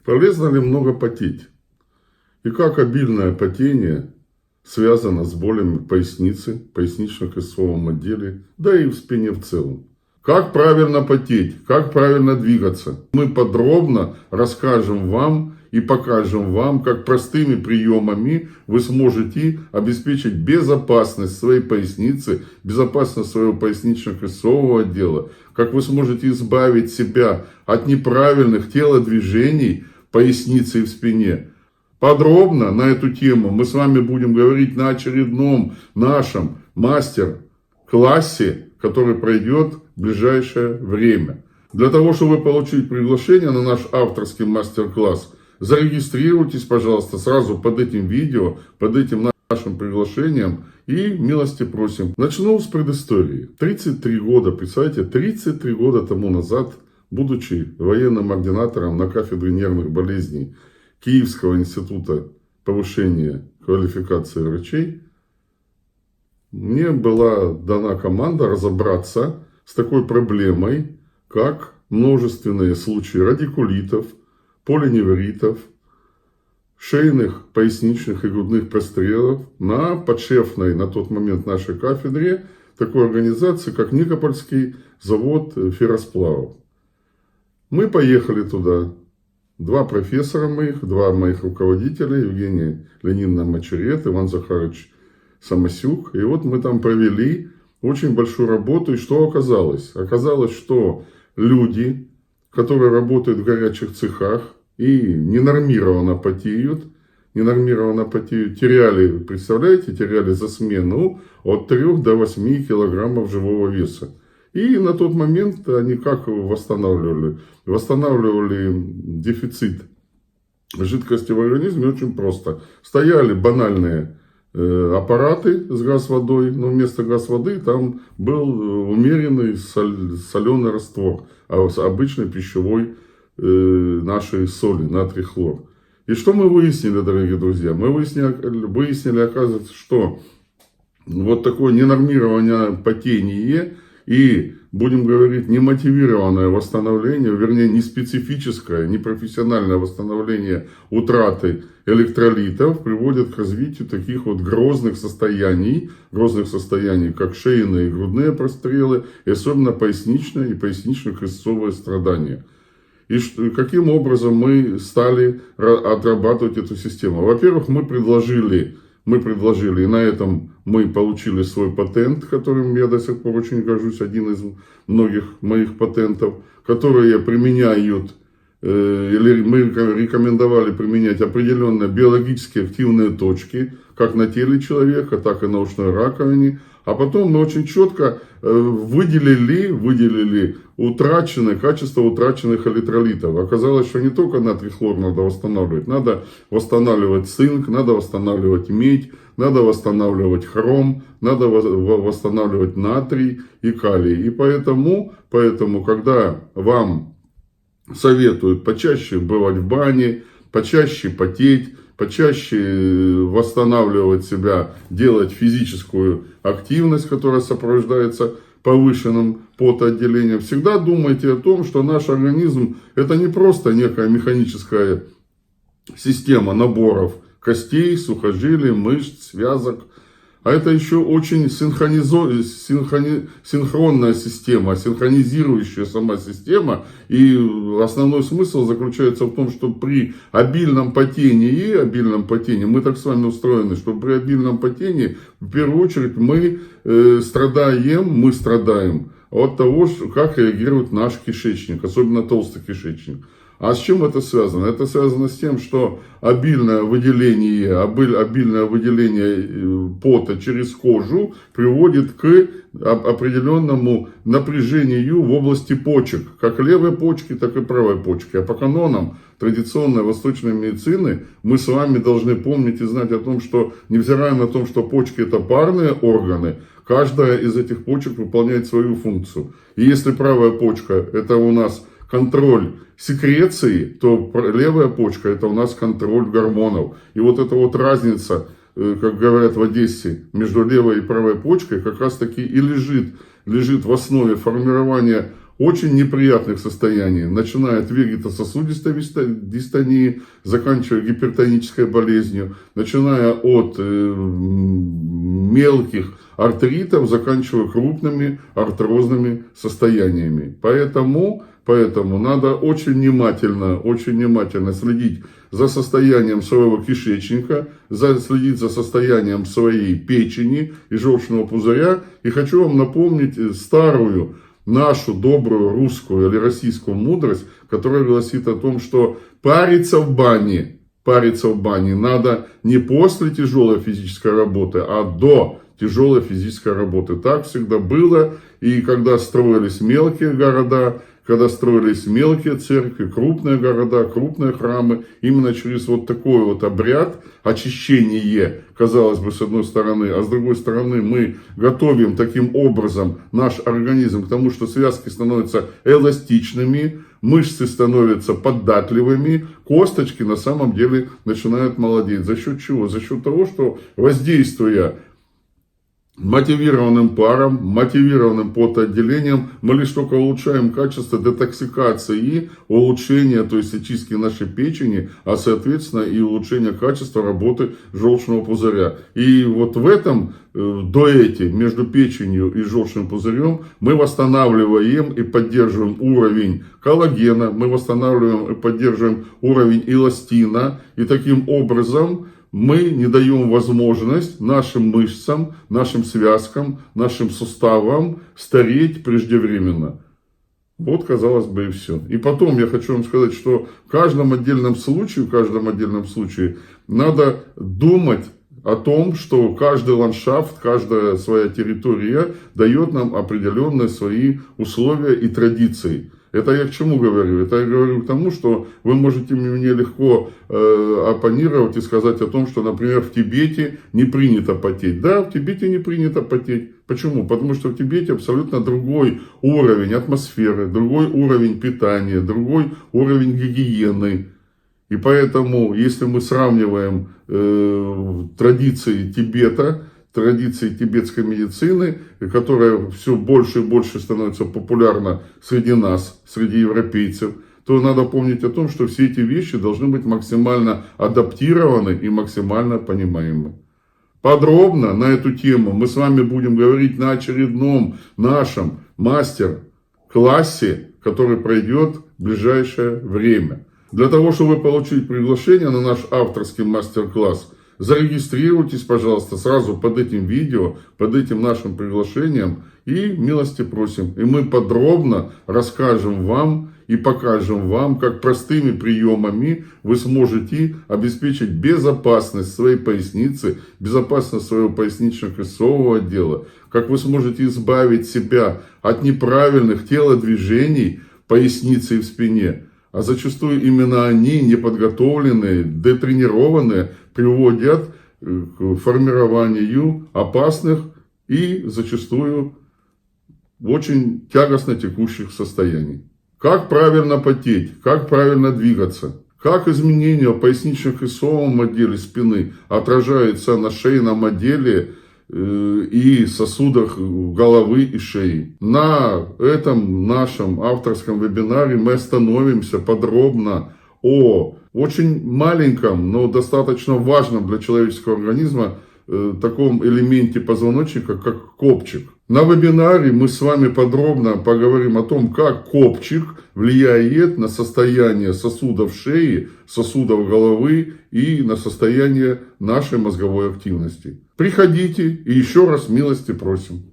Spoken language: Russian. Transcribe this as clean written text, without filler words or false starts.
Полезно ли много потеть? И как обильное потение связано с болями поясницы, пояснично-крестцовом отделе, да и в спине в целом? Как правильно потеть? Как правильно двигаться? Мы подробно расскажем вам и покажем вам, как простыми приемами вы сможете обеспечить безопасность своей поясницы, безопасность своего пояснично-крестцового отдела, как вы сможете избавить себя от неправильных телодвижений в пояснице и в спине. Подробно на эту тему мы с вами будем говорить на очередном нашем мастер-классе, который пройдет в ближайшее время. Для того, чтобы получить приглашение на наш авторский мастер-класс, зарегистрируйтесь, пожалуйста, сразу под этим видео, под этим нашим приглашением и милости просим. Начну с предыстории. 33 года, представляете, 33 года тому назад, будучи военным ординатором на кафедре нервных болезней Киевского института повышения квалификации врачей, мне была дана команда разобраться с такой проблемой, как множественные случаи радикулитов, полиневритов, шейных, поясничных и грудных прострелов на подшефной на тот момент нашей кафедре такой организации, как Никопольский завод ферросплавов. Мы поехали туда. Два профессора моих, два моих руководителя, Евгения Леонидовна Мачерет, Иван Захарович Самосюк. И вот мы там провели очень большую работу. И что оказалось? Оказалось, что люди, которые работают в горячих цехах и ненормированно потеют, теряли, представляете, теряли за смену от 3 до 8 килограммов живого веса. И на тот момент они как восстанавливали? Восстанавливали дефицит жидкости в организме очень просто. Стояли банальные аппараты с газ-водой, но вместо газ-воды там был умеренный соленый раствор, обычной пищевой нашей соли, натрий хлор. И что мы выяснили, дорогие друзья? Мы выяснили, оказывается, что вот такое ненормированное потение и, будем говорить, немотивированное восстановление, вернее, не специфическое, не профессиональное восстановление утраты электролитов приводит к развитию таких вот грозных состояний, как шейные и грудные прострелы, и особенно поясничные и пояснично-крестцовые страдания. И каким образом мы стали отрабатывать эту систему? Во-первых, мы предложили, и на этом мы получили свой патент, которым я до сих пор очень горжусь, один из многих моих патентов, которые применяют, или мы рекомендовали применять определенные биологически активные точки, как на теле человека, так и на ушной раковине. А потом мы очень четко выделили качество утраченных электролитов. Оказалось, что не только натрий хлор надо восстанавливать цинк, надо восстанавливать медь, надо восстанавливать хром, надо восстанавливать натрий и калий. И поэтому, когда вам советуют почаще бывать в бане, почаще потеть, почаще восстанавливать себя, делать физическую активность, которая сопровождается повышенным потоотделением. Всегда думайте о том, что наш организм это не просто некая механическая система наборов костей, сухожилий, мышц, связок, а это еще очень синхронная система, синхронизирующая сама система. И основной смысл заключается в том, что при обильном потении, мы так с вами устроены, что при обильном потении, в первую очередь, мы страдаем от того, как реагирует наш кишечник, особенно толстый кишечник. А с чем это связано? Это связано с тем, что обильное выделение пота через кожу приводит к определенному напряжению в области почек, как левой почки, так и правой почки. А по канонам традиционной восточной медицины мы с вами должны помнить и знать о том, что, невзирая на то, что почки это парные органы, каждая из этих почек выполняет свою функцию. И если правая почка это у нас контроль секреции, то левая почка это у нас контроль гормонов. И вот эта вот разница, как говорят в Одессе, между левой и правой почкой как раз таки и лежит в основе формирования очень неприятных состояний, начиная от вегетососудистой дистонии, заканчивая гипертонической болезнью, начиная от мелких артритов, заканчивая крупными артрозными состояниями. Поэтому надо очень внимательно следить за состоянием своего кишечника, следить за состоянием своей печени и желчного пузыря. И хочу вам напомнить старую нашу добрую русскую или российскую мудрость, которая гласит о том, что париться в бане надо не после тяжелой физической работы, а до тяжелой физической работы. Так всегда было, и когда строились мелкие города, когда строились мелкие церкви, крупные города, крупные храмы, именно через вот такой вот обряд очищения, казалось бы, с одной стороны, а с другой стороны мы готовим таким образом наш организм к тому, что связки становятся эластичными, мышцы становятся податливыми, косточки на самом деле начинают молодеть. За счет чего? За счет того, что воздействуя мотивированным паром, мотивированным потоотделением, мы лишь только улучшаем качество детоксикации и улучшения, то есть очистки нашей печени, а соответственно и улучшения качества работы желчного пузыря. И вот в этом дуэте между печенью и желчным пузырем мы восстанавливаем и поддерживаем уровень коллагена, мы восстанавливаем и поддерживаем уровень эластина, и таким образом мы не даем возможность нашим мышцам, нашим связкам, нашим суставам стареть преждевременно. Вот, казалось бы, и все. И потом я хочу вам сказать, что в каждом отдельном случае надо думать о том, что каждый ландшафт, каждая своя территория дает нам определенные свои условия и традиции. Это я к чему говорю? Это я говорю к тому, что вы можете мне легко оппонировать и сказать о том, что, например, в Тибете не принято потеть. Да, в Тибете не принято потеть. Почему? Потому что в Тибете абсолютно другой уровень атмосферы, другой уровень питания, другой уровень гигиены. И поэтому, если мы сравниваем традиции Тибета, традиции тибетской медицины, которая все больше и больше становится популярна среди нас, среди европейцев, то надо помнить о том, что все эти вещи должны быть максимально адаптированы и максимально понимаемы. Подробно на эту тему мы с вами будем говорить на очередном нашем мастер-классе, который пройдет в ближайшее время. Для того, чтобы получить приглашение на наш авторский мастер-класс, зарегистрируйтесь, пожалуйста, сразу под этим видео, под этим нашим приглашением и милости просим. И мы подробно расскажем вам и покажем вам, как простыми приемами вы сможете обеспечить безопасность своей поясницы, безопасность своего пояснично-крестцового отдела, как вы сможете избавить себя от неправильных телодвижений в пояснице и в спине. А зачастую именно они, неподготовленные, детренированные, приводят к формированию опасных и зачастую очень тягостно текущих состояний. Как правильно потеть, как правильно двигаться, как изменения в пояснично-крестцовом отделе спины отражаются на шейном отделе и сосудах головы и шеи. На этом нашем авторском вебинаре мы остановимся подробно о очень маленьком, но достаточно важном для человеческого организма таком элементе позвоночника, как копчик. На вебинаре мы с вами подробно поговорим о том, как копчик влияет на состояние сосудов шеи, сосудов головы и на состояние нашей мозговой активности. Приходите и еще раз милости просим.